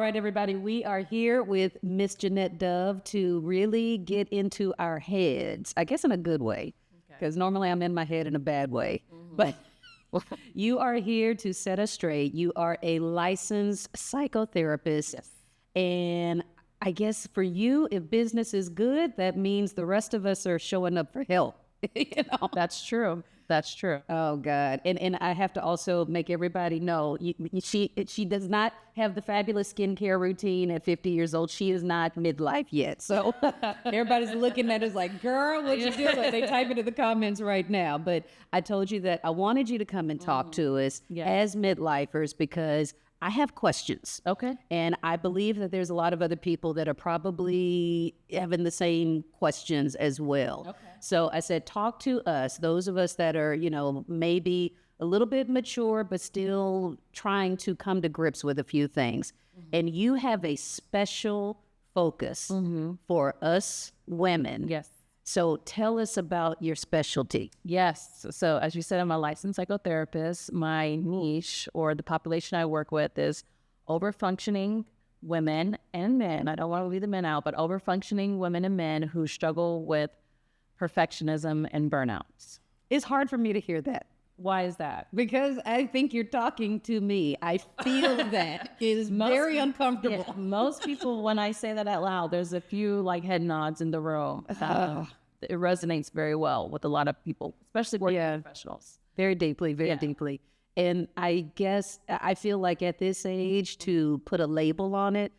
right, everybody, we are here with Miss Jenet Dove to really get into our heads, I guess in a good way, because normally I'm in my head in a bad way. But you are here to set us straight. You are a licensed psychotherapist. Yes. And I guess for you, if business is good, that means the rest of us are showing up for help. You know? That's true. That's true. Oh God. And I have to also make everybody know she does not have the fabulous skincare routine at 50 years old. She is not midlife yet. So everybody's looking at us like, girl, what you doing? They type it in the comments right now. But I told you that I wanted you to come and talk to us as midlifers because I have questions. Okay. And I believe that there's a lot of other people that are probably having the same questions as well. Okay. So I said, talk to us, those of us that are, you know, maybe a little bit mature, but still trying to come to grips with a few things. And you have a special focus for us women. Yes. So tell us about your specialty. Yes. So as you said, I'm a licensed psychotherapist. My niche or the population I work with is overfunctioning women and men. I don't want to leave the men out, but overfunctioning women and men who struggle with perfectionism and burnouts. It's hard for me to hear that. Why is that? Because I think you're talking to me. I feel that. It is very uncomfortable. Yeah, most people, when I say that out loud, there's a few like head nods in the room. It resonates very well with a lot of people, especially working professionals. Very deeply, very deeply. And I guess I feel like at this age to put a label on it,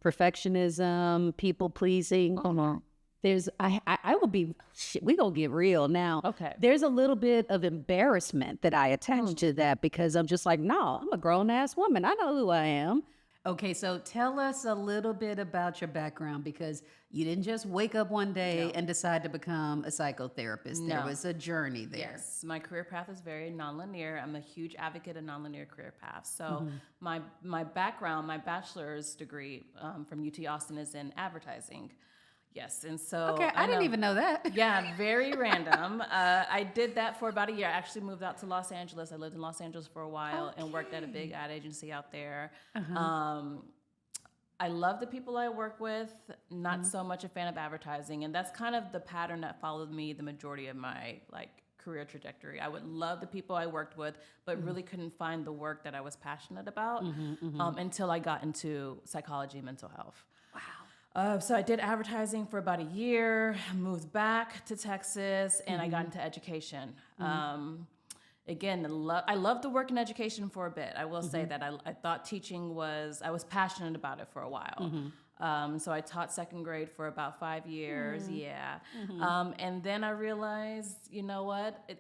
perfectionism, people pleasing, there's, I will be, we gonna get real now. Okay. There's a little bit of embarrassment that I attach to that because I'm just like, no, I'm a grown ass woman. I know who I am. Okay, so tell us a little bit about your background because you didn't just wake up one day and decide to become a psychotherapist. There was a journey there. Yes, my career path is very nonlinear. I'm a huge advocate of nonlinear career paths. So my background, my bachelor's degree from UT Austin is in advertising. Yes, and so okay, I didn't even know that. Yeah, very random. I did that for about a year. I actually moved out to Los Angeles. I lived in Los Angeles for a while and worked at a big ad agency out there. I love the people I work with, not so much a fan of advertising, and that's kind of the pattern that followed me the majority of my career trajectory. I would love the people I worked with, but really couldn't find the work that I was passionate about until I got into psychology and mental health. Wow. So I did advertising for about a year, moved back to Texas, and I got into education. Again, I loved the work in education for a bit. I will say that I thought teaching I was passionate about it for a while. So I taught second grade for about 5 years, and then I realized, you know what?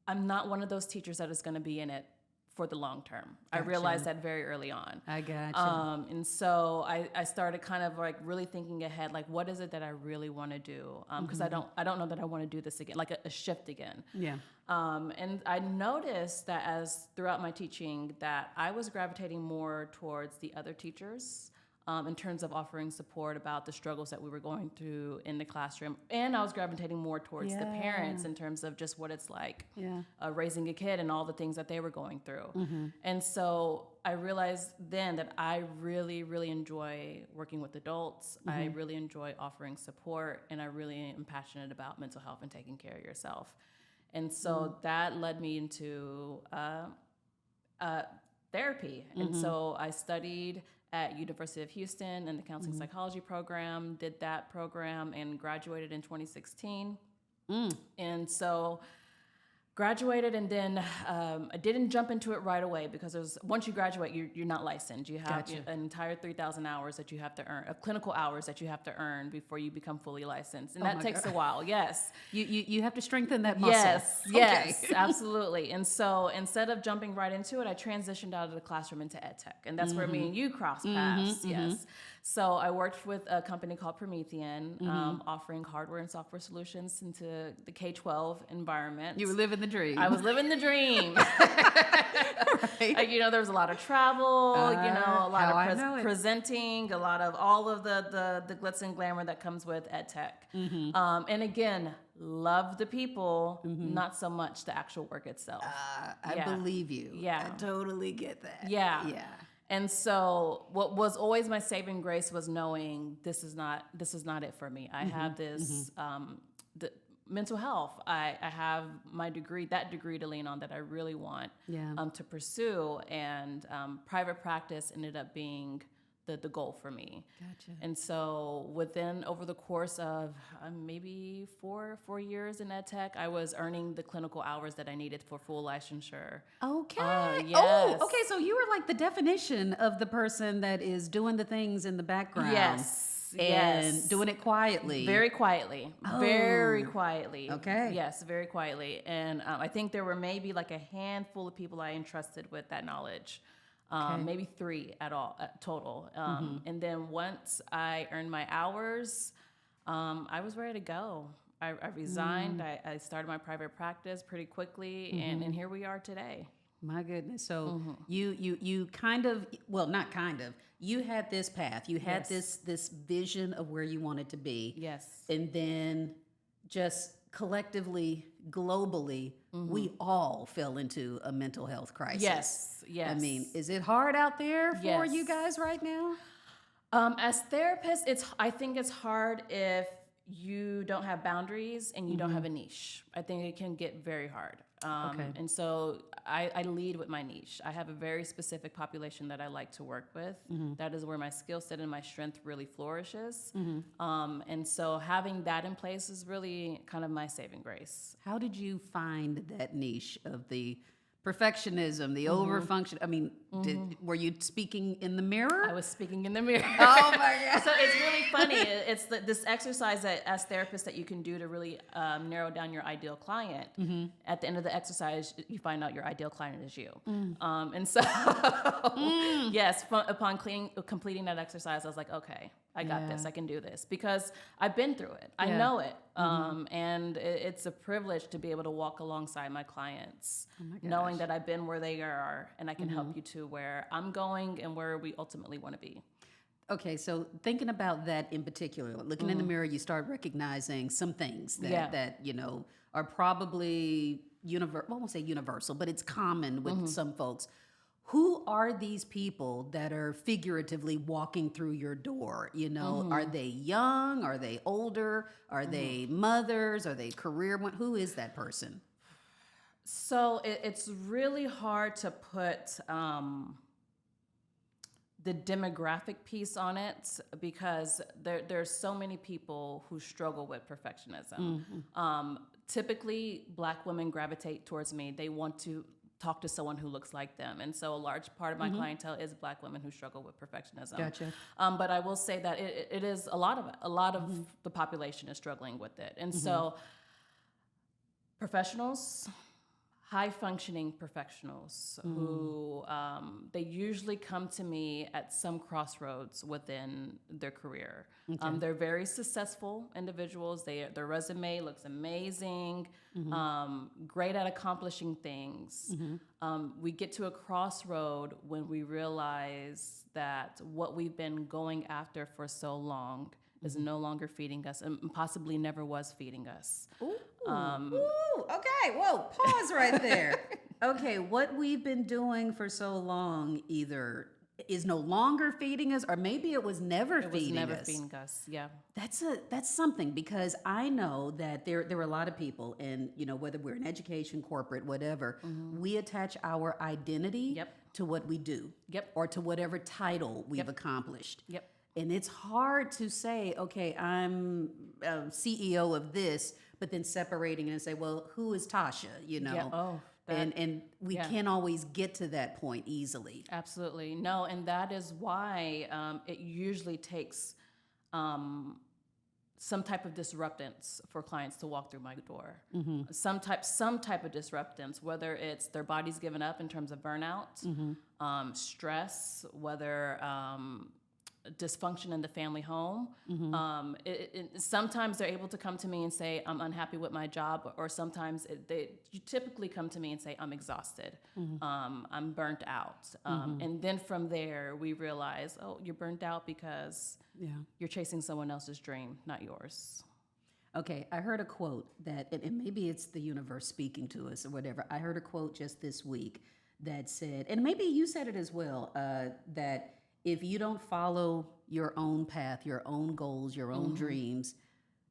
I'm not one of those teachers that is going to be in it for the long term. Gotcha. I realized that very early on. I gotcha. And so I started kind of really thinking ahead, what is it that I really want to do? Because I don't know that I want to do this again, a shift again. Yeah. And I noticed that as throughout my teaching that I was gravitating more towards the other teachers in terms of offering support about the struggles that we were going through in the classroom. And I was gravitating more towards the parents in terms of just what it's like raising a kid and all the things that they were going through. And so I realized then that I really, really enjoy working with adults. I really enjoy offering support, and I really am passionate about mental health and taking care of yourself. And so that led me into therapy. And so I studied at University of Houston in the counseling psychology program, did that program and graduated in 2016. And so graduated, and then I didn't jump into it right away because once you graduate, you're not licensed. You have an entire 3,000 hours that you have to earn, clinical hours that you have to earn before you become fully licensed, and that takes a while. Yes, you have to strengthen that muscle. Yes, absolutely. And so instead of jumping right into it, I transitioned out of the classroom into ed tech, and that's where me and you cross paths. Yes. So I worked with a company called Promethean, offering hardware and software solutions into the K-12 environment. You were living the dream. I was living the dream. Right. There was a lot of travel, a lot of presenting, a lot of all of the glitz and glamour that comes with ed tech. And again, love the people, not so much the actual work itself. I believe you. Yeah. I totally get that. Yeah. And so what was always my saving grace was knowing this is not it for me. I have this the mental health. I have my degree, that degree to lean on that I really want to pursue. And private practice ended up being the goal for me. Gotcha. And so over the course of maybe four years in ed tech, I was earning the clinical hours that I needed for full licensure. Okay. Yes. Oh, okay. So you were like the definition of the person that is doing the things in the background. Yes. And doing it quietly. Very quietly. Oh. Very quietly. Okay. Yes, very quietly. And I think there were maybe like a handful of people I entrusted with that knowledge. Maybe 3 total. And then once I earned my hours, I was ready to go. I resigned. I started my private practice pretty quickly, and here we are today. My goodness. So you kind of, well, not kind of, you had this path. You had this vision of where you wanted to be. Yes. And then just collectively, globally, we all fell into a mental health crisis. Yes. I mean, is it hard out there for you Yes. guys right now? As therapists, I think it's hard if you don't have boundaries and you don't have a niche. I think it can get very hard. And so I lead with my niche. I have a very specific population that I like to work with. That is where my skill set and my strength really flourishes. And so having that in place is really kind of my saving grace. How did you find that niche of the perfectionism, the overfunction? I mean, were you speaking in the mirror? I was speaking in the mirror. Oh my God. So it's really funny. It's this exercise that as therapists that you can do to really narrow down your ideal client. At the end of the exercise, you find out your ideal client is you. And so, yes, upon completing that exercise, I was like, okay, I got this. I can do this because I've been through it. I know it. And it's a privilege to be able to walk alongside my clients, knowing that I've been where they are and I can help you to where I'm going and where we ultimately want to be. Okay, so thinking about that in particular, looking in the mirror, you start recognizing some things that you know are probably I won't say universal, but it's common with some folks. Who are these people that are figuratively walking through your door? You know, are they young? Are they older? Are they mothers? Are they career? Who is that person? So it's really hard to put the demographic piece on it because there's so many people who struggle with perfectionism. Typically, Black women gravitate towards me. They want to talk to someone who looks like them. And so a large part of my clientele is Black women who struggle with perfectionism. Gotcha. But I will say that it is a lot of the population is struggling with it. And so professionals, high functioning professionals who they usually come to me at some crossroads within their career. They're very successful individuals. Their resume looks amazing, great at accomplishing things. We get to a crossroad when we realize that what we've been going after for so long is no longer feeding us and possibly never was feeding us. Ooh, okay, whoa, pause right there. Okay, what we've been doing for so long either is no longer feeding us, or maybe it was never feeding us. Yeah. That's something, because I know that there are a lot of people, and you know, whether we're in education, corporate, whatever, we attach our identity to what we do, or to whatever title we've accomplished. And it's hard to say, okay, I'm CEO of this, but then separating and say, well, who is Tasha? You know, and we can't always get to that point easily. Absolutely, no, and that is why it usually takes some type of disruptance for clients to walk through my door. Some type of disruptance, whether it's their body's given up in terms of burnout, stress, whether dysfunction in the family home. Sometimes they're able to come to me and say, I'm unhappy with my job, or sometimes you typically come to me and say, I'm exhausted, I'm burnt out. And then from there, we realize, oh, you're burnt out because you're chasing someone else's dream, not yours. Okay, I heard a quote that, and maybe it's the universe speaking to us or whatever. I heard a quote just this week that said, and maybe you said it as well, that if you don't follow your own path, your own goals, your own dreams,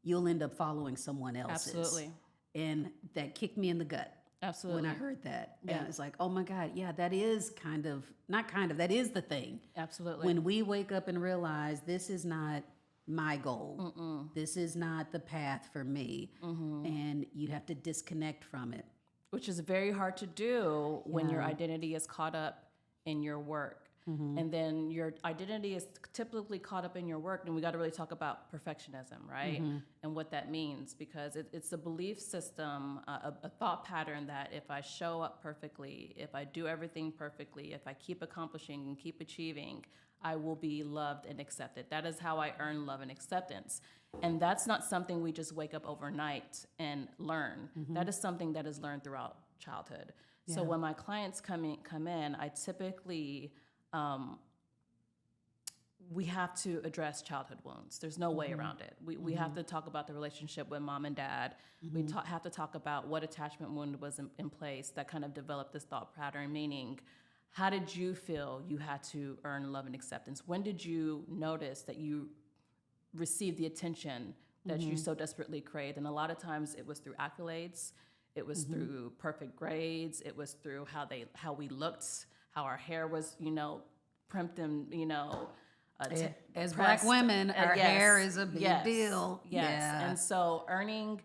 you'll end up following someone else's. Absolutely. And that kicked me in the gut. Absolutely. When I heard that. Yeah. And it's like, oh my God, yeah, that is that is the thing. Absolutely. When we wake up and realize this is not my goal, this is not the path for me, and you have to disconnect from it. Which is very hard to do when your identity is caught up in your work. And then your identity is typically caught up in your work, and we got to really talk about perfectionism, right? And what that means, because it's a belief system, a thought pattern that if I show up perfectly, if I do everything perfectly, if I keep accomplishing and keep achieving, I will be loved and accepted. That is how I earn love and acceptance. And that's not something we just wake up overnight and learn. That is something that is learned throughout childhood. So when my clients come in, I typically we have to address childhood wounds. There's no way around it. We have to talk about the relationship with mom and dad. We have to talk about what attachment wound was in place that kind of developed this thought pattern, meaning how did you feel you had to earn love and acceptance? When did you notice that you received the attention that you so desperately craved? And a lot of times it was through accolades. It was through perfect grades. It was through how we looked, how our hair was, primped and, as pressed. Black women, our hair is a big deal. Yes. Yeah. And so earning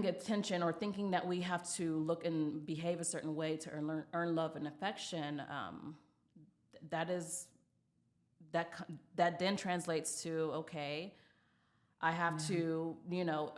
attention or thinking that we have to look and behave a certain way to earn love and affection, that then translates to, okay, I have to,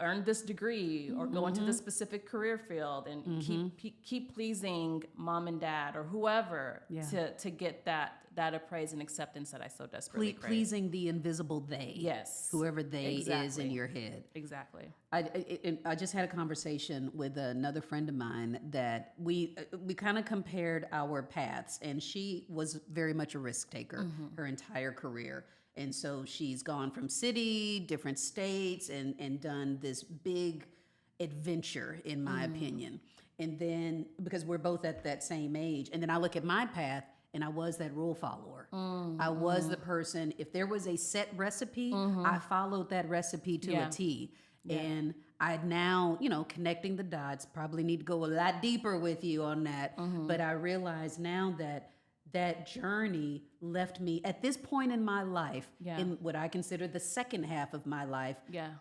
earn this degree or go into this specific career field and keep pleasing mom and dad or whoever to get that appraise and acceptance that I so desperately crave. Pleasing the invisible they. Yes. Whoever they is in your head. Exactly. I just had a conversation with another friend of mine that we kind of compared our paths, and she was very much a risk taker her entire career. And so she's gone from city, different states, and done this big adventure, in my opinion. And then, because we're both at that same age, and then I look at my path, and I was that rule follower. I was the person, if there was a set recipe, I followed that recipe to a T. And I now, connecting the dots, probably need to go a lot deeper with you on that. But I realize now that journey left me at this point in my life, in what I consider the second half of my life.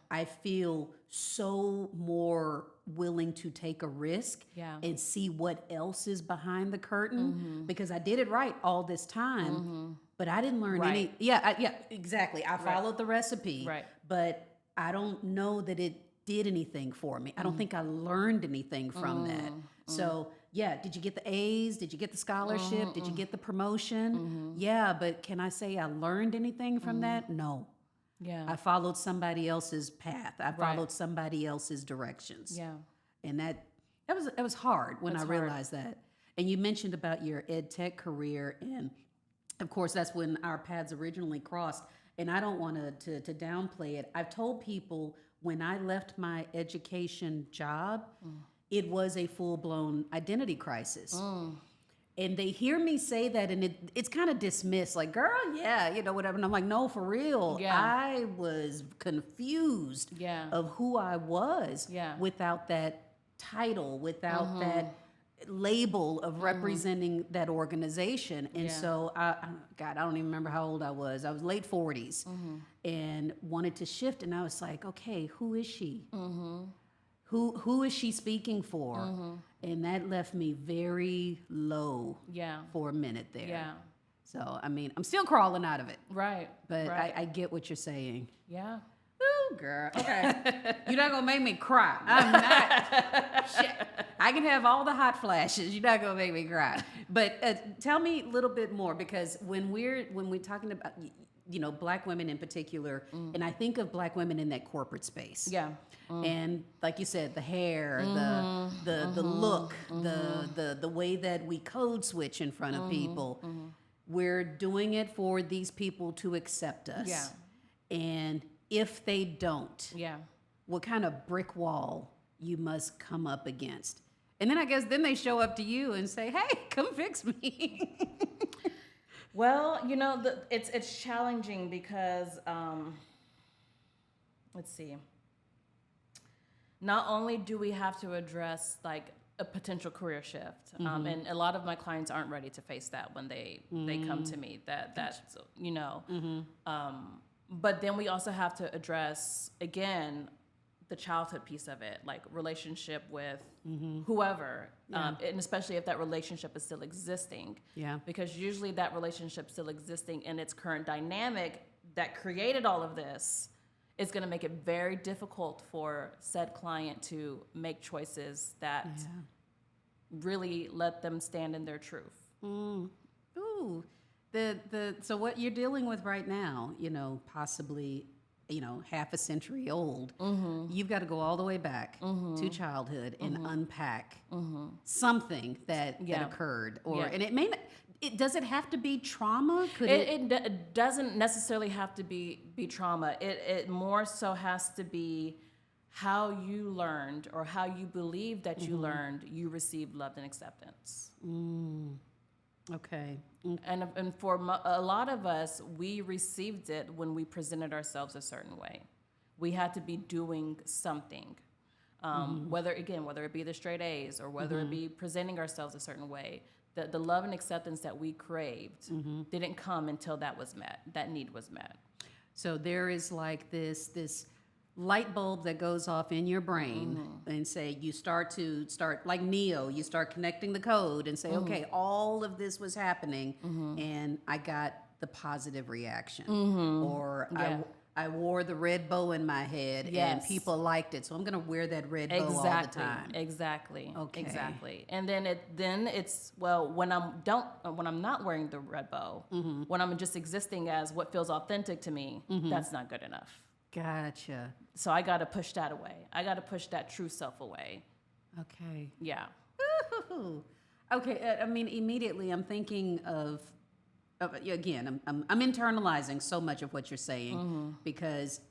I feel so more willing to take a risk and see what else is behind the curtain, because I did it right all this time, but I didn't learn any. Exactly. I followed the recipe, but I don't know that it did anything for me. I don't think I learned anything from that. So did you get the A's? Did you get the scholarship? Did you get the promotion? Yeah, but can I say I learned anything from that? No. I followed somebody else's path. I followed somebody else's directions. And that was hard when I realized that. And you mentioned about your ed tech career, and of course that's when our paths originally crossed. And I don't want to downplay it. I've told people when I left my education job, it was a full-blown identity crisis. And they hear me say that, and it's kind of dismissed, like, girl, whatever. And I'm like, no, for real. I was confused of who I was without that title, without that label of representing that organization. And so, I don't even remember how old I was. I was late 40s and wanted to shift. And I was like, okay, who is she? Who is she speaking for? And that left me very low for a minute there. So, I mean, I'm still crawling out of it. Right. But I get what you're saying. Yeah. Ooh, girl. Okay. You're not going to make me cry. I'm not. Shit. I can have all the hot flashes. You're not going to make me cry. But tell me a little bit more, because when we're talking about, Black women in particular, and I think of Black women in that corporate space. And like you said, the hair, the look, the way that we code switch in front of people. We're doing it for these people to accept us. And if they don't, what kind of brick wall you must come up against? And then I guess then they show up to you and say, hey, come fix me. Well, it's challenging because, let's see. Not only do we have to address like a potential career shift, and a lot of my clients aren't ready to face that when they come to me. That's but then we also have to address again the childhood piece of it, like relationship with whoever, and especially if that relationship is still existing. Yeah. Because usually that relationship still existing in its current dynamic that created all of this is going to make it very difficult for said client to make choices that really let them stand in their truth. Ooh. So what you're dealing with right now, possibly half a century old, you've got to go all the way back to childhood and unpack something that occurred, and it may not. Does it have to be trauma? It doesn't necessarily have to be trauma. It more so has to be how you learned or how you believe that you learned you received love and acceptance. Okay. And for a lot of us, we received it when we presented ourselves a certain way. We had to be doing something, whether it be the straight A's or whether it be presenting ourselves a certain way. The love and acceptance that we craved didn't come until that was met. That need was met. So there is like this light bulb that goes off in your brain and say you start like Neo, you start connecting the code and say, okay, all of this was happening and I got the positive reaction. Or I wore the red bow in my head and people liked it, so I'm going to wear that red bow all the time. Exactly. Okay. Exactly. And then it's when I'm not wearing the red bow, when I'm just existing as what feels authentic to me, that's not good enough. Gotcha. So I got to push that away. I got to push that true self away. Okay. Yeah. Ooh. Okay. I mean, immediately I'm thinking of again, I'm internalizing so much of what you're saying because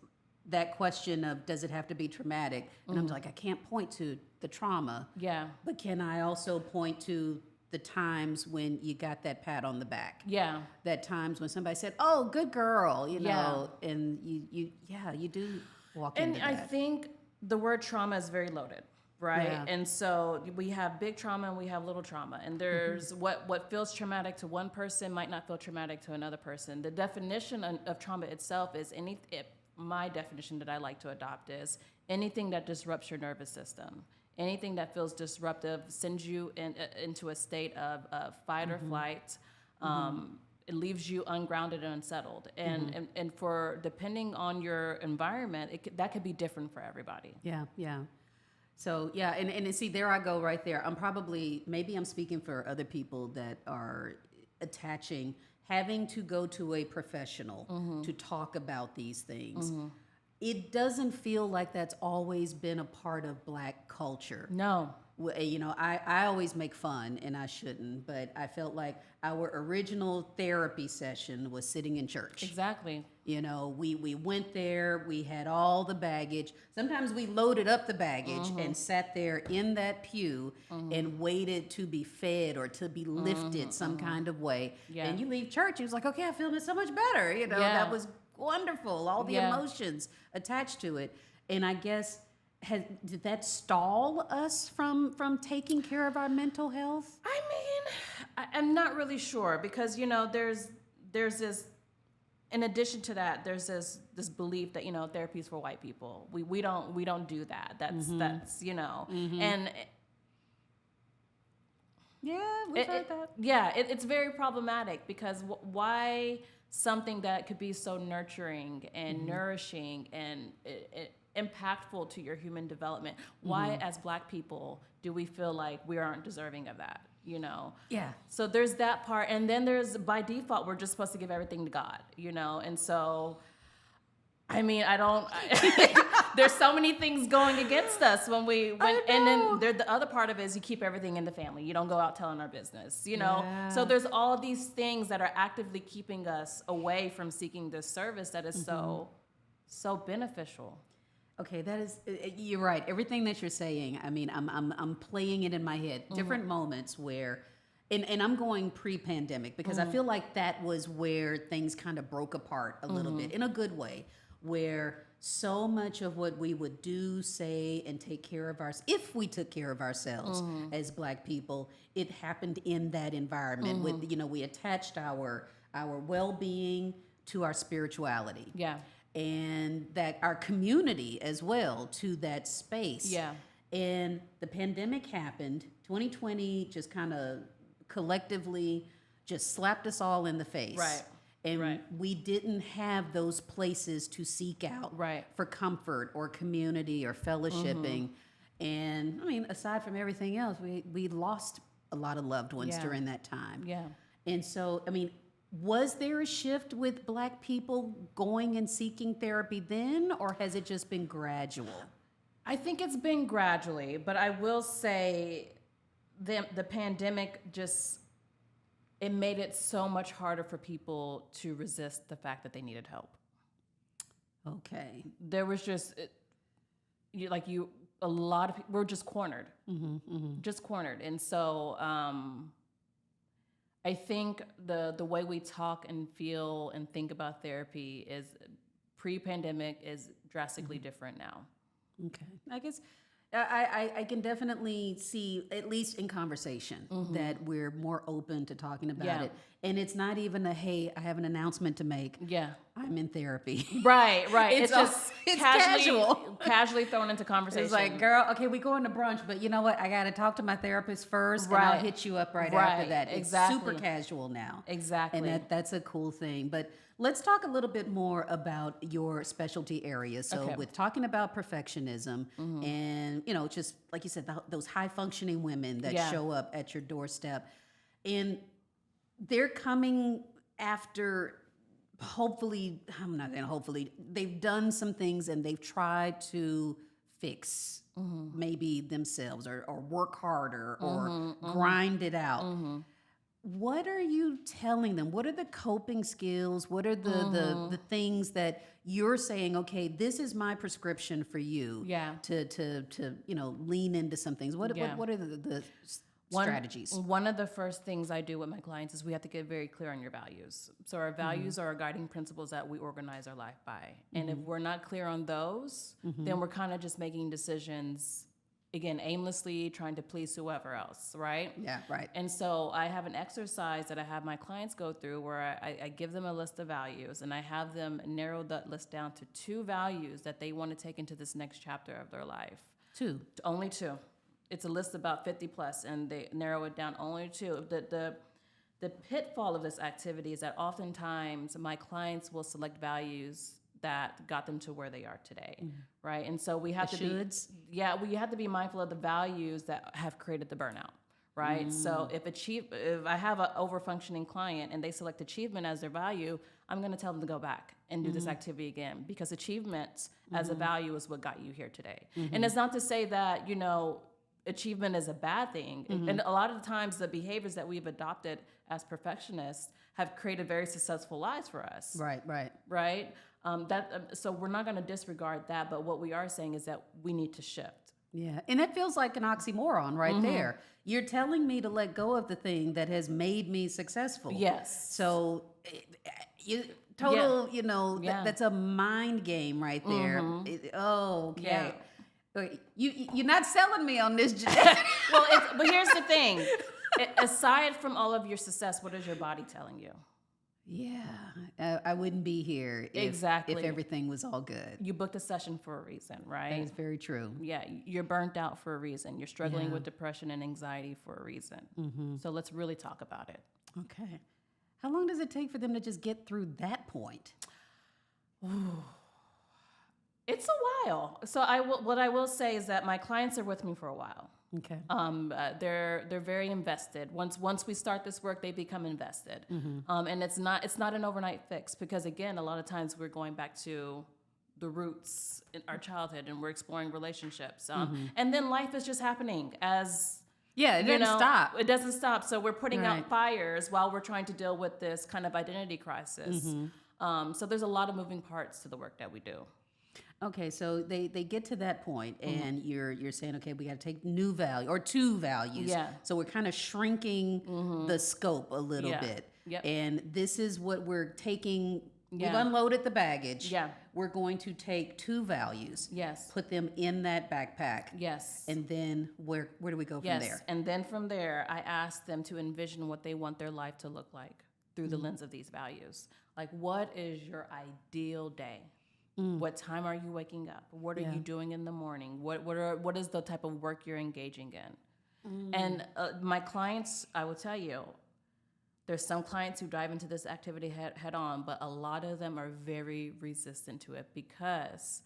that question of does it have to be traumatic? And I'm like, I can't point to the trauma. Yeah. But can I also point to the times when you got that pat on the back? Yeah. That times when somebody said, "Oh, good girl," and you do walk into that. And I think the word trauma is very loaded. Right. Yeah. And so we have big trauma and we have little trauma. And there's what feels traumatic to one person might not feel traumatic to another person. The definition of trauma itself is my definition that I like to adopt is anything that disrupts your nervous system. Anything that feels disruptive sends you into a state of fight or flight. It leaves you ungrounded and unsettled. And for depending on your environment, that could be different for everybody. Yeah, yeah. So, yeah, and see, there I go right there. Maybe I'm speaking for other people that are having to go to a professional to talk about these things. It doesn't feel like that's always been a part of Black culture. No. I always make fun, and I shouldn't, but I felt like our original therapy session was sitting in church. Exactly. We went there, we had all the baggage. Sometimes we loaded up the baggage and sat there in that pew and waited to be fed or to be lifted some kind of way. Yeah. And you leave church, it was like, okay, I feel so much better. That was wonderful, all the emotions attached to it. And I guess, did that stall us from taking care of our mental health? I mean, I'm not really sure because, there's this, in addition to that, there's this belief that, therapy is for white people. We don't do that. That's and yeah, we've heard that. Yeah, it's very problematic because why something that could be so nurturing and nourishing and impactful to your human development, why as Black people do we feel like we aren't deserving of that? Yeah. So there's that part, and then there's by default we're just supposed to give everything to God, and so I mean there's so many things going against us and then the other part of it is you keep everything in the family. You don't go out telling our business, Yeah. So there's all these things that are actively keeping us away from seeking this service that is so beneficial. Okay, that is, you're right. Everything that you're saying, I mean, I'm playing it in my head. Different moments where, and I'm going pre-pandemic because I feel like that was where things kind of broke apart a little bit in a good way, where so much of what we would do, say, and take care of if we took care of ourselves as Black people, it happened in that environment. With, you know, we attached our well-being to our spirituality. Yeah. And that our community as well to that space. Yeah. And the pandemic happened. 2020 just kind of collectively just slapped us all in the face. Right. And we didn't have those places to seek out for comfort or community or fellowshipping. And I mean, aside from everything else, we lost a lot of loved ones during that time. Yeah. And so, I mean, was there a shift with Black people going and seeking therapy then, or has it just been gradual? I think it's been gradually, but I will say the pandemic it made it so much harder for people to resist the fact that they needed help. Okay. There was just, a lot of people were just cornered. Just cornered. And so I think the way we talk and feel and think about therapy is pre-pandemic is drastically different now. Okay. I guess I can definitely see, at least in conversation, that we're more open to talking about it. And it's not even hey, I have an announcement to make. Yeah. I'm in therapy. Right. It's just casual. Casually thrown into conversation. It's like, girl, okay, we going to brunch, but you know what? I got to talk to my therapist first, and I'll hit you up after that. Exactly. It's super casual now. Exactly. And that's a cool thing. But let's talk a little bit more about your specialty areas. So with talking about perfectionism and, you know, just like you said, those high functioning women that show up at your doorstep, and they're coming after, they've done some things and they've tried to fix maybe themselves or work harder or grind it out. What are you telling them? What are the coping skills? What are the things that you're saying, okay, this is my prescription for you to you know, lean into some things? What are the strategies? One of the first things I do with my clients is we have to get very clear on your values. So our values are our guiding principles that we organize our life by. And if we're not clear on those, then we're kind of just making decisions, again, aimlessly trying to please whoever else, right? Yeah, right. And so I have an exercise that I have my clients go through where I give them a list of values and I have them narrow that list down to 2 values that they want to take into this next chapter of their life. 2? Only 2. It's a list about 50 plus, and they narrow it down only to 2. The pitfall of this activity is that oftentimes my clients will select values that got them to where they are today, right? And so we have we have to be mindful of the values that have created the burnout, right? So if I have an over-functioning client and they select achievement as their value, I'm going to tell them to go back and do this activity again, because achievement as a value is what got you here today. And it's not to say that, you know, achievement is a bad thing. And a lot of the times the behaviors that we've adopted as perfectionists have created very successful lives for us. Right? So we're not going to disregard that, but what we are saying is that we need to shift. Yeah, and it feels like an oxymoron right there. You're telling me to let go of the thing that has made me successful. Yes. So you know, that's a mind game right there. Okay. Yeah. You're not selling me on this, Jenet. But here's the thing. Aside from all of your success, what is your body telling you? Yeah, I wouldn't be here if everything was all good. You booked a session for a reason, right? That is very true. Yeah, you're burnt out for a reason. You're struggling with depression and anxiety for a reason. So let's really talk about it. Okay. How long does it take for them to just get through that point? It's a while. So what I will say is that my clients are with me for a while. Okay. They're very invested. Once we start this work, they become invested. And it's not an overnight fix, because again, a lot of times we're going back to the roots in our childhood and we're exploring relationships. And then life is just happening as it doesn't stop. It doesn't stop. So we're putting out fires while we're trying to deal with this kind of identity crisis. So there's a lot of moving parts to the work that we do. Okay, so they get to that point, and you're saying, okay, we got to take new value or two values. Yeah. So we're kind of shrinking the scope a little Yeah. bit. Yep. And this is what we're taking. We've Yeah. unloaded the baggage. Yeah. We're going to take two values. Yes. Put them in that backpack. Yes. And then where do we go from Yes. there? And then from there, I ask them to envision what they want their life to look like through the lens of these values. Like, what is your ideal day? What time are you waking up? What are you doing in the morning? What is the type of work you're engaging in? And my clients, I will tell you, there's some clients who dive into this activity head on, but a lot of them are very resistant to it because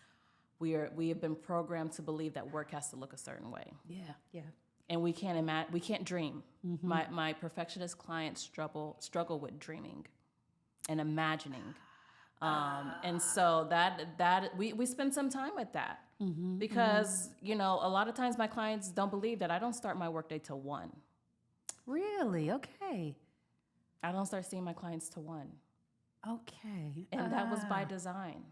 we have been programmed to believe that work has to look a certain way. Yeah. And we can't dream. My perfectionist clients struggle with dreaming and imagining. And so that we spend some time with that because, a lot of times my clients don't believe that I don't start my workday till 1. Really? Okay. I don't start seeing my clients till 1. Okay. And that was by design.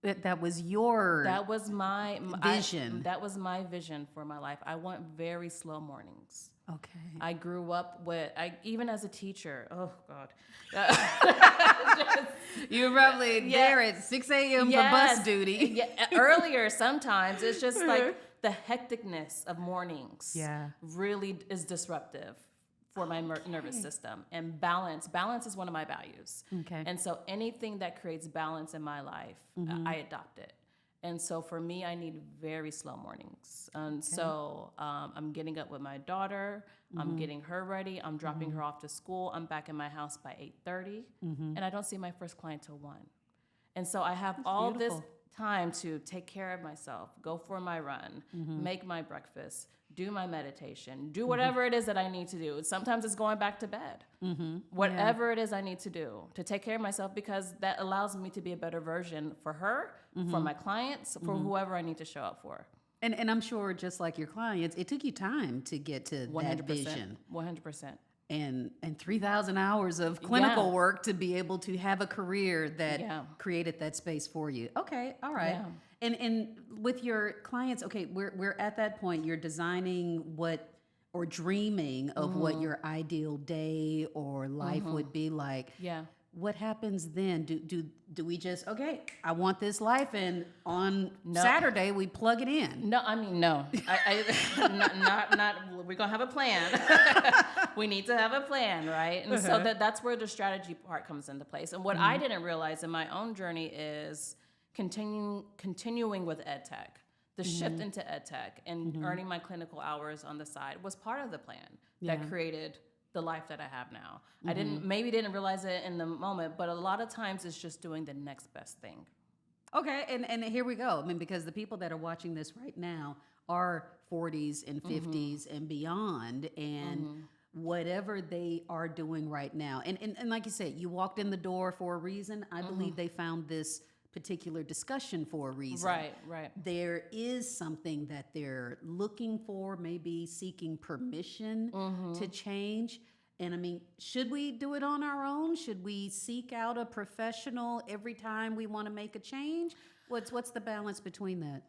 That was your That was my vision. that was my vision for my life. I want very slow mornings. Okay. I grew up even as a teacher. Oh God. You're probably there at 6 a.m. for bus duty. Yeah, earlier sometimes. It's just like the hecticness of mornings really is disruptive for my nervous system. And balance is one of my values. Okay. And so anything that creates balance in my life, I adopt it. And so for me, I need very slow mornings. And so I'm getting up with my daughter. I'm getting her ready. I'm dropping her off to school. I'm back in my house by 8:30. And I don't see my first client till 1. And so I have all this time to take care of myself, go for my run, make my breakfast, do my meditation, do whatever it is that I need to do. Sometimes it's going back to bed. Whatever it is I need to do to take care of myself, because that allows me to be a better version for her, for my clients, for whoever I need to show up for. And I'm sure, just like your clients, it took you time to get to 100%, that vision. 100%. And 3,000 hours of clinical work to be able to have a career that created that space for you. Okay, all right. Yeah. And with your clients, okay, we're at that point. You're designing or dreaming of what your ideal day or life would be like. Yeah. What happens then? Do we just, okay, I want this life, and on Saturday we plug it in? No, I mean, no. Not we're going to have a plan. We need to have a plan, right? And so that's where the strategy part comes into place. And what I didn't realize in my own journey is continuing with ed tech. The shift into ed tech and earning my clinical hours on the side was part of the plan that created the life that I have now. I didn't realize it in the moment, but a lot of times it's just doing the next best thing. Okay, and here we go. I mean, because the people that are watching this right now are 40s and 50s and beyond, and whatever they are doing right now. And like you said, you walked in the door for a reason. I believe they found this particular discussion for a reason. Right. There is something that they're looking for, maybe seeking permission to change. And I mean, should we do it on our own? Should we seek out a professional every time we want to make a change? What's the balance between that?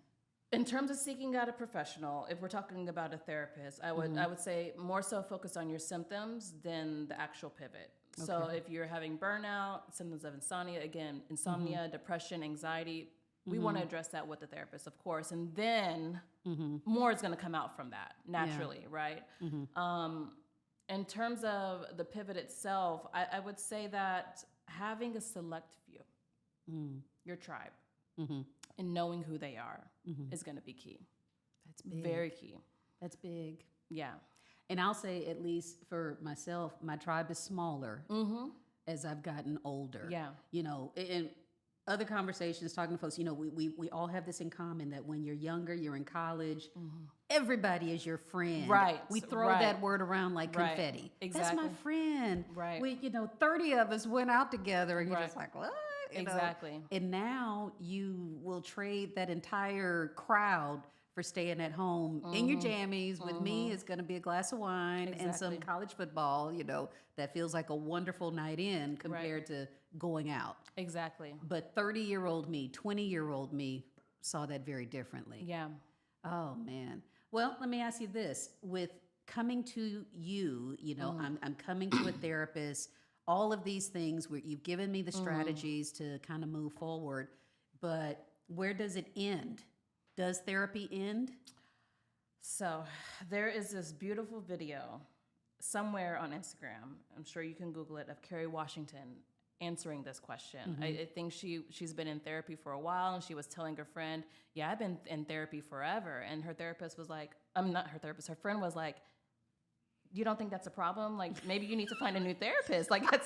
In terms of seeking out a professional, if we're talking about a therapist, I would say more so focus on your symptoms than the actual pivot. Okay. So if you're having burnout, symptoms of insomnia, depression, anxiety, we want to address that with the therapist, of course. And then more is going to come out from that naturally, right? In terms of the pivot itself, I would say that having a select few, your tribe, and knowing who they are is going to be key. That's big. Very key. That's big. Yeah. And I'll say, at least for myself, my tribe is smaller as I've gotten older. Yeah. In other conversations, talking to folks, we all have this in common, that when you're younger, you're in college, everybody is your friend. Right. We throw that word around like confetti. Exactly. That's my friend. Right. We, 30 of us went out together, and you're just like, what? Exactly. And now you will trade that entire crowd for staying at home in your jammies. With me, it's going to be a glass of wine and some college football, that feels like a wonderful night in compared to going out. Exactly. But 30-year-old me, 20-year-old me, saw that very differently. Yeah. Oh man. Well, let me ask you this: with coming to you, I'm coming to a therapist. All of these things where you've given me the strategies to kind of move forward, but where does it end? Does therapy end? So there is this beautiful video somewhere on Instagram. I'm sure you can Google it, of Kerry Washington answering this question. I think she's been in therapy for a while, and she was telling her friend, "Yeah, I've been in therapy forever." And her therapist was like, "I'm not her therapist." Her friend was like, "You don't think that's a problem? Like, maybe you need to find a new therapist. Like, it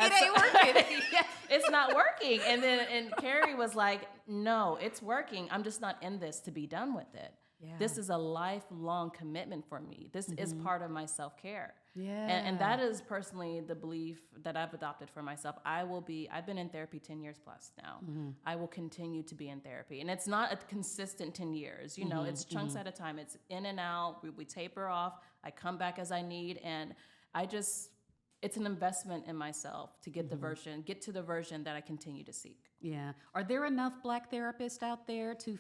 ain't working. Yeah, it's not working." And Carrie was like, "No, it's working. I'm just not in this to be done with it. Yeah. This is a lifelong commitment for me. This is part of my self-care." Yeah. And that is personally the belief that I've adopted for myself. I've been in therapy 10 years plus now. I will continue to be in therapy. And it's not a consistent 10 years. It's chunks at a time. It's in and out. We taper off. I come back as I need. And it's an investment in myself to get to the version that I continue to seek. Yeah. Are there enough Black therapists out there to,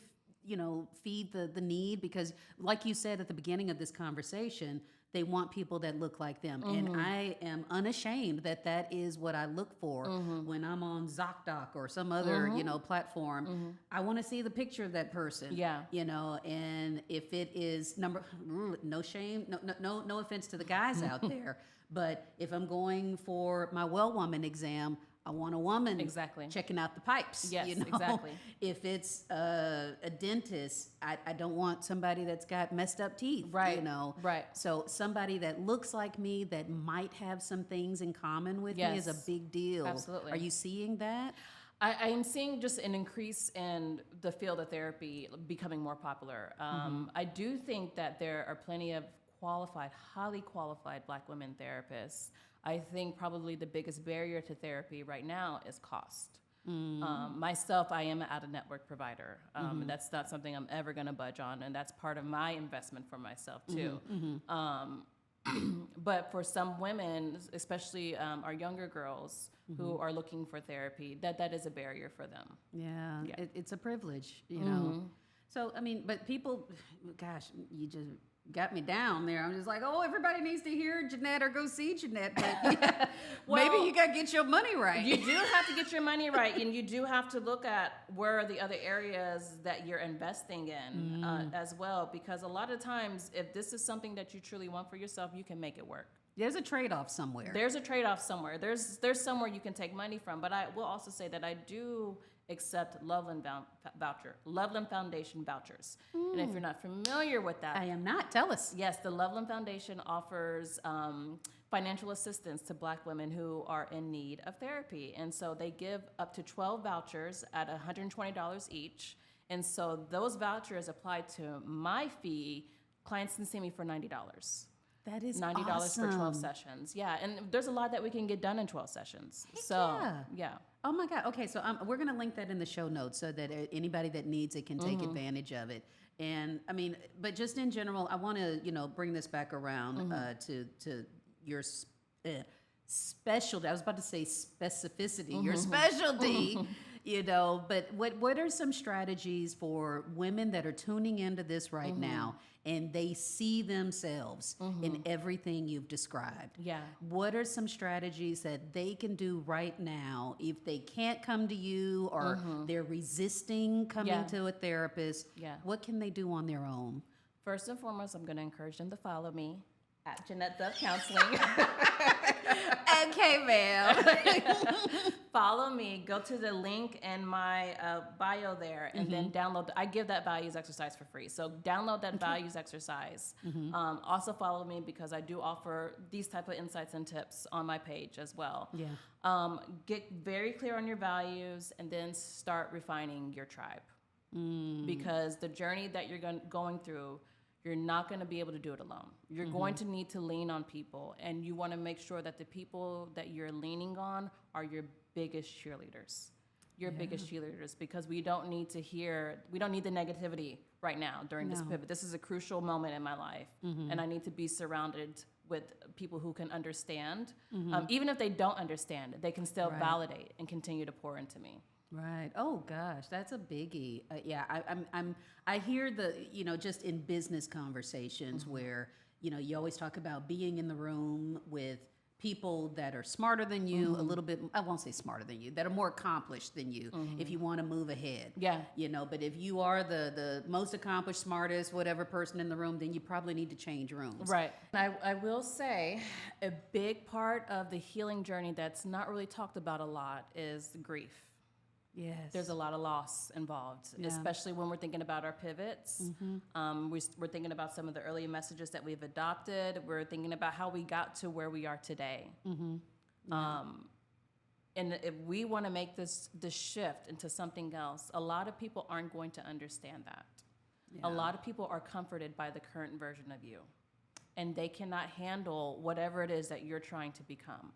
feed the need? Because like you said at the beginning of this conversation, they want people that look like them. And I am unashamed that is what I look for when I'm on ZocDoc or some other, platform. I want to see the picture of that person. Yeah. And if it is no shame, no offense to the guys out there, but if I'm going for my well woman exam, I want a woman checking out the pipes. Yes, exactly. If it's a dentist, I don't want somebody that's got messed up teeth. Right. Right. So somebody that looks like me that might have some things in common with me is a big deal. Absolutely. Are you seeing that? I am seeing just an increase in the field of therapy becoming more popular. I do think that there are plenty of highly qualified Black women therapists. I think probably the biggest barrier to therapy right now is cost. Myself, I am an out-of-network provider. That's not something I'm ever going to budge on, and that's part of my investment for myself too. But for some women, especially our younger girls who are looking for therapy, that is a barrier for them. Yeah. It's a privilege, So, but people, gosh, you just got me down there. I'm just like, oh, everybody needs to hear Jenet or go see Jenet. But maybe you got to get your money right. You do have to get your money right, and you do have to look at where are the other areas that you're investing in as well. Because a lot of times, if this is something that you truly want for yourself, you can make it work. There's a trade-off somewhere. There's a trade-off somewhere. There's somewhere you can take money from. But I will also say that I do accept Loveland Foundation vouchers. And if you're not familiar with that, I am not. Tell us. Yes, the Loveland Foundation offers financial assistance to Black women who are in need of therapy. And so they give up to 12 vouchers at $120 each. And so those vouchers apply to my fee. Clients can see me for $90. That is $90 awesome. For 12 sessions. Yeah, and there's a lot that we can get done in 12 sessions. Yeah. Oh my God. Okay, so we're going to link that in the show notes so that anybody that needs it can take advantage of it. And but just in general, I want to, bring this back around to your specialty. I was about to say specificity, your specialty. But what are some strategies for women that are tuning into this right now and they see themselves in everything you've described? Yeah. What are some strategies that they can do right now if they can't come to you or they're resisting coming to a therapist? Yeah. What can they do on their own? First and foremost, I'm going to encourage them to follow me at Jenet Dove Counseling. Okay, ma'am. Follow me. Go to the link in my bio there, and then download. I give that values exercise for free, so download that values exercise. Also follow me because I do offer these type of insights and tips on my page as well. Yeah. Get very clear on your values, and then start refining your tribe. Because the journey that you're going through, you're not going to be able to do it alone. You're going to need to lean on people, and you want to make sure that the people that you're leaning on are your biggest cheerleaders. Biggest cheerleaders, because we don't need the negativity right now during this pivot. This is a crucial moment in my life, and I need to be surrounded with people who can understand. Even if they don't understand, they can still validate and continue to pour into me. Right. Oh gosh, that's a biggie. Yeah, I hear the, just in business conversations where, you always talk about being in the room with people that are smarter than you, a little bit, I won't say smarter than you, that are more accomplished than you if you want to move ahead. Yeah. But if you are the most accomplished, smartest, whatever person in the room, then you probably need to change rooms. Right. I will say a big part of the healing journey that's not really talked about a lot is grief. Yes. There's a lot of loss involved, especially when we're thinking about our pivots. We're thinking about some of the early messages that we've adopted. We're thinking about how we got to where we are today. And if we want to make this shift into something else, a lot of people aren't going to understand that. A lot of people are comforted by the current version of you, and they cannot handle whatever it is that you're trying to become.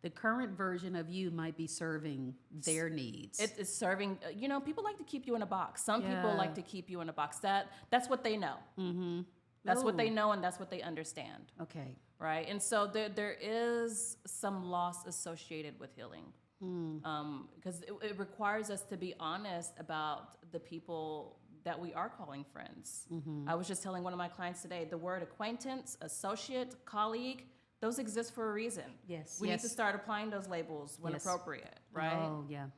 The current version of you might be serving their needs. It's serving, people like to keep you in a box. Some people like to keep you in a box. That's what they know. That's what they know, and that's what they understand. Okay. Right? And so there is some loss associated with healing. Because it requires us to be honest about the people that we are calling friends. I was just telling one of my clients today, the word acquaintance, associate, colleague, those exist for a reason. Yes. We need to start applying those labels when appropriate, right? Oh, yeah.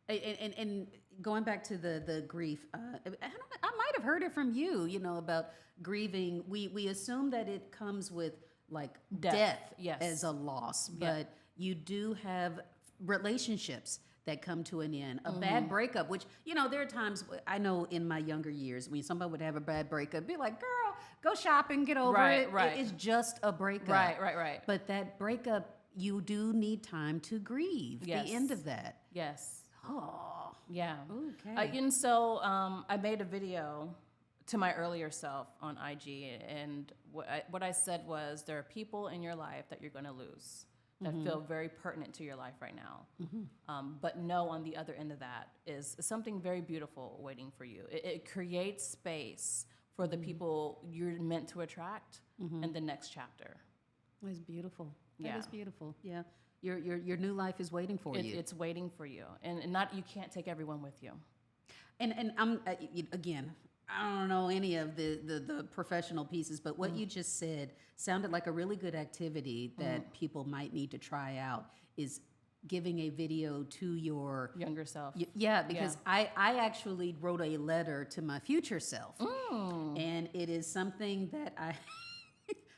And going back to the grief, I might have heard it from you, about grieving. We assume that it comes with like death as a loss, but you do have relationships that come to an end. A bad breakup, which, there are times, I know in my younger years, when somebody would have a bad breakup, be like, girl, go shopping, get over it. Right. It's just a breakup. Right. But that breakup, you do need time to grieve the end of that. Yes. Oh. Yeah. Okay. And so I made a video to my earlier self on IG, and what I said was, there are people in your life that you're going to lose that feel very pertinent to your life right now. But know on the other end of that is something very beautiful waiting for you. It creates space for the people you're meant to attract in the next chapter. It's beautiful. That Yeah. is beautiful. Yeah. Your new life is waiting for you. It's waiting for you. And not, you can't take everyone with you. And I'm again, I don't know any of the professional pieces, but what you just said sounded like a really good activity that people might need to try out, is giving a video to your Younger self. Because I actually wrote a letter to my future self, and it is something that I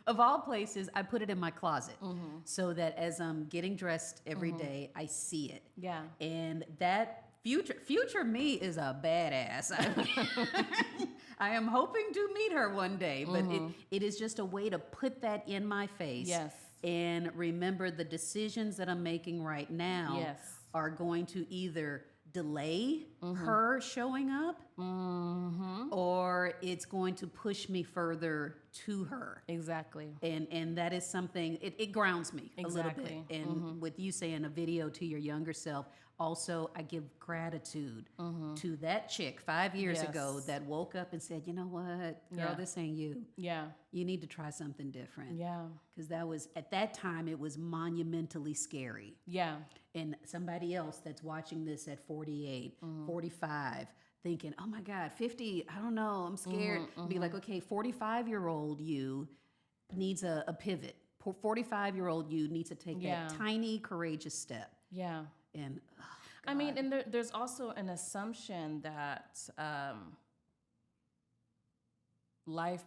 of all places, I put it in my closet so that as I'm getting dressed every day, I see it. Yeah. And that future me is a badass. I am hoping to meet her one day, but it is just a way to put that in my face. Yes. And remember, the decisions that I'm making right now are going to either delay her showing up, or it's going to push me further to her. Exactly. And that is something, it grounds me a little bit. Exactly. And with you saying a video to your younger self, also I give gratitude to that chick 5 years ago that woke up and said, you know what, girl, this ain't you. Yeah. You need to try something different. Yeah. Because that was, at that time, it was monumentally scary. Yeah. And somebody else that's watching this at 48, 45, thinking, oh my God, 50, I don't know, I'm scared. Be like, okay, 45-year-old you needs a pivot. 45-year-old you needs to take that tiny, courageous step. Yeah. And I mean, and there's also an assumption that life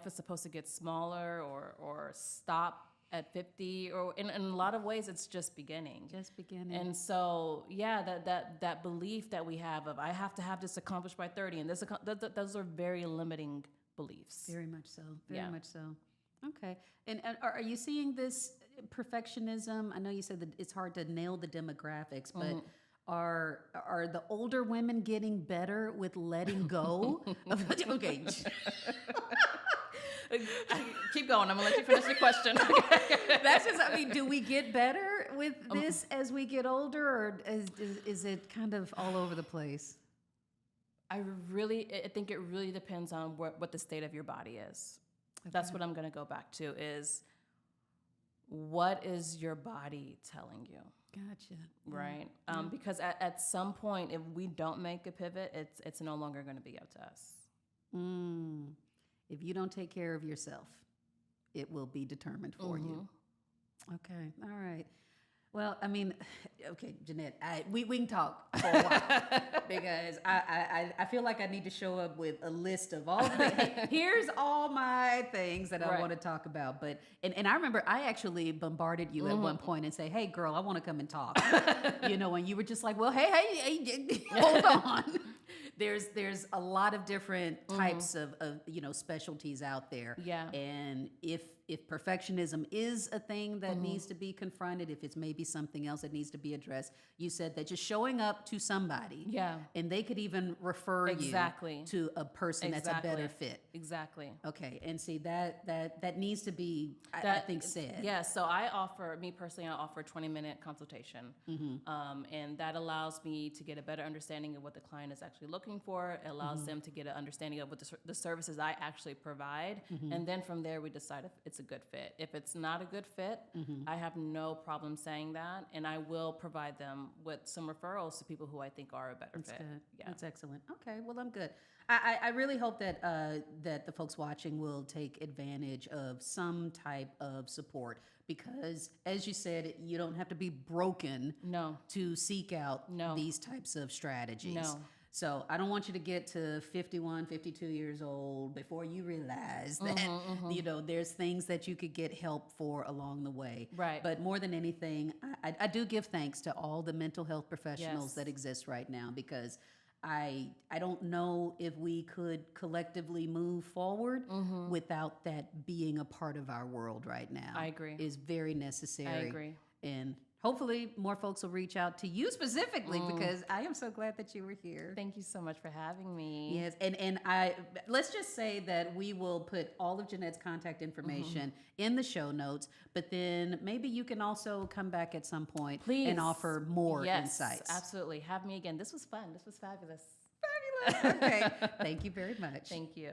is supposed to get smaller or stop at 50, or in a lot of ways it's just beginning. Just beginning. And so that belief that we have of, I have to have this accomplished by 30, and those are very limiting beliefs. Very much so. Very much so. Okay. And are you seeing this perfectionism? I know you said that it's hard to nail the demographics, but are the older women getting better with letting go? Okay. Keep going. I'm gonna let you finish the question. That's just, I mean, do we get better with this as we get older, or is it kind of all over the place? I think it really depends on what the state of your body is. That's what I'm going to go back to is what is your body telling you? Gotcha. Right. Because at some point, if we don't make a pivot, it's no longer going to be up to us. If you don't take care of yourself, it will be determined for you. Okay. All right. Well, I mean, okay, Jenet, we can talk for a while because I feel like I need to show up with a list of all the, here's all my things that I want to talk about. But, and I remember I actually bombarded you at one point and say, hey, girl, I want to come and talk. You know, and you were just like, well, hey, hold on. There's a lot of different types of specialties out there. Yeah. And if perfectionism is a thing that needs to be confronted, if it's maybe something else that needs to be addressed, you said that just showing up to somebody, and they could even refer you to a person that's a better fit. Exactly. Okay, and see that needs to be, I think, said. Yeah. So I offer a 20-minute consultation, and that allows me to get a better understanding of what the client is actually looking for. It allows them to get an understanding of what the services I actually provide, and then from there we decide if it's a good fit. If it's not a good fit, I have no problem saying that, and I will provide them with some referrals to people who I think are a better fit. Good. Yeah. That's excellent. Okay, well, I'm good. I really hope that that the folks watching will take advantage of some type of support because, as you said, you don't have to be broken to seek out these types of strategies. No. So I don't want you to get to 51, 52 years old before you realize that, there's things that you could get help for along the way. Right. But more than anything, I do give thanks to all the mental health professionals that exist right now because I don't know if we could collectively move forward without that being a part of our world right now. I agree. Is very necessary. I agree. And hopefully more folks will reach out to you specifically because I am so glad that you were here. Thank you so much for having me. Yes, and let's just say that we will put all of Jenet's contact information in the show notes, but then maybe you can also come back at some point and offer more insights. Absolutely. Have me again. This was fun. This was fabulous. Fabulous. Okay. Thank you very much. Thank you.